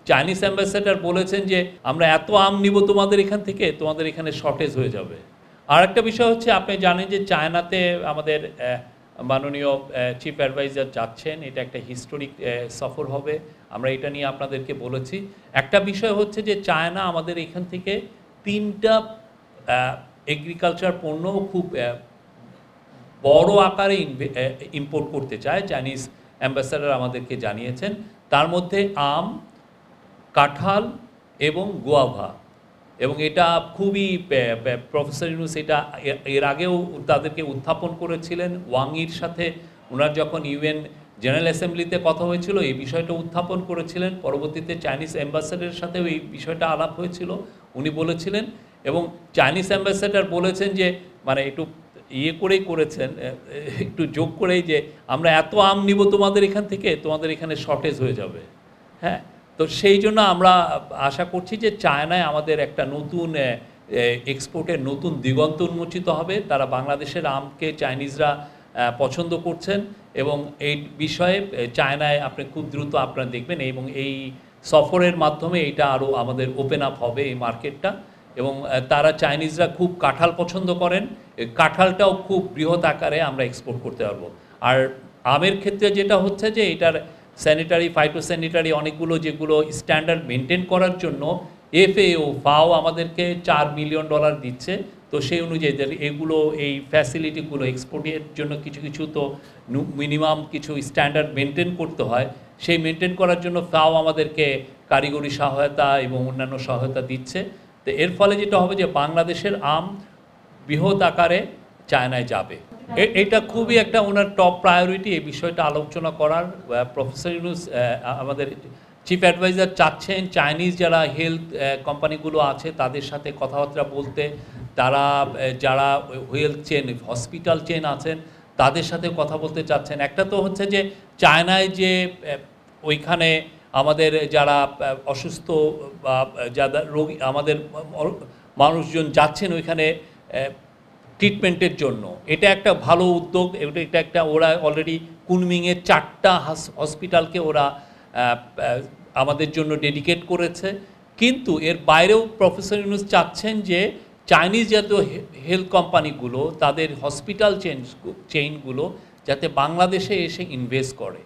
Chinese ambassador বলেছেন যে আমরা এত আম নিব তোমাদের এখান থেকে, তোমাদের এখানে শর্টেজ হয়ে যাবে। আর একটা বিষয় হচ্ছে, আপনি জানেন যে চায়নাতে আমাদের মাননীয় চিফ অ্যাডভাইজার যাচ্ছেন, এটা একটা হিস্টোরিক সফর হবে, আমরা এটা নিয়ে আপনাদেরকে বলেছি। একটা বিষয় হচ্ছে যে চায়না আমাদের এখান থেকে 3টা এগ্রিকালচার পণ্য খুব বড় আকারে ইম্পোর্ট করতে চায়, চাইনিজ অ্যাম্বাসেডর আমাদেরকে জানিয়েছেন। তার মধ্যে আম, কাঁঠাল এবং গোয়াভা, এবং এটা খুবই প্রফেসর ইউনুস এটা এর আগেও তাদেরকে উত্থাপন করেছিলেন। ওয়াংইর সাথে ওনার যখন ইউএন জেনারেল অ্যাসেম্বলিতে কথা হয়েছিল এই বিষয়টা উত্থাপন করেছিলেন। পরবর্তীতে চাইনিজ অ্যাম্বাসেডারের সাথেও এই বিষয়টা আলাপ হয়েছিল, উনি বলেছিলেন। এবং চাইনিজ অ্যাম্বাসেডার বলেছেন যে মানে একটু করেই করেছেন, একটু যোগ করেই, যে আমরা এত আম নিব তোমাদের এখান থেকে, তোমাদের এখানে শর্টেজ হয়ে যাবে। হ্যাঁ, তো সেই জন্য আমরা আশা করছি যে চায়নায় আমাদের একটা নতুন এক্সপোর্টের নতুন দিগন্ত উন্মোচিত হবে। তারা বাংলাদেশের আমকে চাইনিজরা পছন্দ করছেন, এবং এই বিষয়ে চায়নায় আপনি খুব দ্রুত আপনারা দেখবেন, এবং এই সফরের মাধ্যমে এটা আরও আমাদের ওপেন আপ হবে এই মার্কেটটা। এবং তারা চাইনিজরা খুব কাঁঠাল পছন্দ করেন, কাঁঠালটাও খুব বৃহৎ আকারে আমরা এক্সপোর্ট করতে পারবো। আর আমের ক্ষেত্রে যেটা হচ্ছে যে এটার স্যানিটারি, ফাইটোস্যানিটারি অনেকগুলো যেগুলো স্ট্যান্ডার্ড মেনটেন করার জন্য ফাও আমাদেরকে $4 মিলিয়ন দিচ্ছে। তো সেই অনুযায়ী এগুলো এই ফ্যাসিলিটিগুলো এক্সপোর্টের জন্য কিছু কিছু তো মিনিমাম কিছু স্ট্যান্ডার্ড মেনটেন করতে হয়, সেই মেনটেন করার জন্য ফাও আমাদেরকে কারিগরি সহায়তা এবং অন্যান্য সহায়তা দিচ্ছে। তো এর ফলে যেটা হবে যে বাংলাদেশের আম বৃহৎ আকারে চায়নায় যাবে। এটা খুবই একটা ওনার টপ প্রায়োরিটি, এই বিষয়টা আলোচনা করার। প্রফেসর ইউনুস আমাদের চিফ অ্যাডভাইজার চাচ্ছেন চাইনিজ যারা হেলথ কোম্পানিগুলো আছে তাদের সাথে কথাবার্তা বলতে, তারা যারা হেলথ চেন, হসপিটাল চেন আছেন তাদের সাথে কথা বলতে চাচ্ছেন। একটা তো হচ্ছে যে চায়নায় যে ওইখানে আমাদের যারা অসুস্থ বা যারা রোগী, আমাদের মানুষজন যাচ্ছেন ওইখানে ট্রিটমেন্টের জন্য, এটা একটা ভালো উদ্যোগ। এটা একটা, ওরা অলরেডি কুনমিংয়ের 4টা হসপিটালকে ওরা আমাদের জন্য ডেডিকেট করেছে। কিন্তু এর বাইরেও প্রফেসর ইউনুস চাচ্ছেন যে চাইনিজ জাতীয় হেলথ কোম্পানিগুলো তাদের হসপিটাল চেইনগুলো যাতে বাংলাদেশে এসে ইনভেস্ট করে।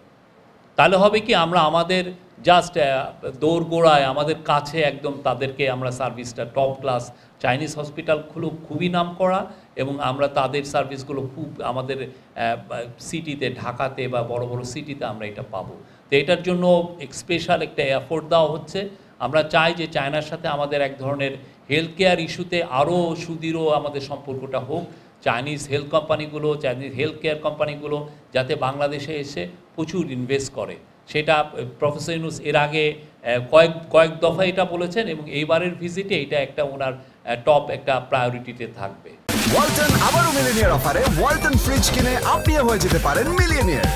তাহলে হবে কি, আমরা আমাদের জাস্ট দোরগোড়ায় আমাদের কাছে একদম তাদেরকে আমরা সার্ভিসটা টপ ক্লাস, চাইনিজ হসপিটালগুলো খুবই নাম করা, এবং আমরা তাদের সার্ভিসগুলো খুব আমাদের সিটিতে, ঢাকাতে বা বড় বড় সিটিতে আমরা এটা পাবো। তো এটার জন্য স্পেশাল একটা এফোর্ট দেওয়া হচ্ছে। আমরা চাই যে চায়নার সাথে আমাদের এক ধরনের হেলথ কেয়ার ইস্যুতে আরও সুদৃঢ় আমাদের সম্পর্কটা হোক। চাইনিজ হেলথ কোম্পানিগুলো, চাইনিজ হেলথ কেয়ার কোম্পানিগুলো যাতে বাংলাদেশে এসে প্রচুর ইনভেস্ট করে, সেটা প্রফেসর ইউনুস এর আগে কয়েক দফা এটা বলেছেন, এবং এইবারের ভিজিটে এটা একটা ওনার টপ একটা প্রায়োরিটিতে থাকবে। ওয়ালটন আবারও মিলিনিয়ার অফারে ওয়ালটন ফ্রিজ কিনে আপনিও হয়ে যেতে পারেন মিলিয়নিয়ার।